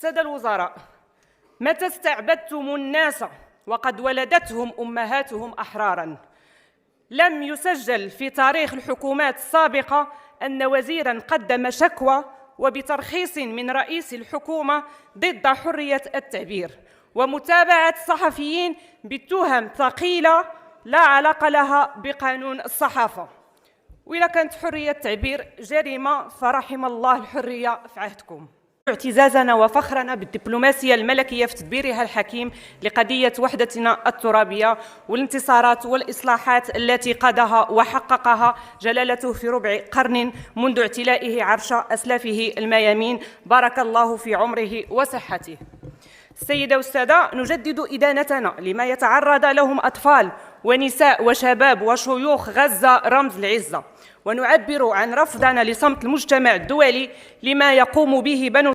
سادة الوزراء، متى استعبدتم الناس وقد ولدتهم أمهاتهم أحراراً؟ لم يسجل في تاريخ الحكومات السابقة أن وزيراً قدم شكوى وبترخيص من رئيس الحكومة ضد حرية التعبير ومتابعة الصحفيين بتهم ثقيلة لا علاقة لها بقانون الصحافة. وإذا كانت حرية التعبير جريمة فرحم الله الحرية في عهدكم. اعتزازنا وفخرنا بالدبلوماسية الملكية في تدبيرها الحكيم لقضية وحدتنا الترابية والانتصارات والإصلاحات التي قادها وحققها جلالته في ربع قرن منذ اعتلائه عرش أسلافه الميامين، بارك الله في عمره وصحته. السيدة والسادة، نجدد إدانتنا لما يتعرض لهم أطفال ونساء وشباب وشيوخ غزة رمز العزة، ونعبر عن رفضنا لصمت المجتمع الدولي لما يقوم به بنو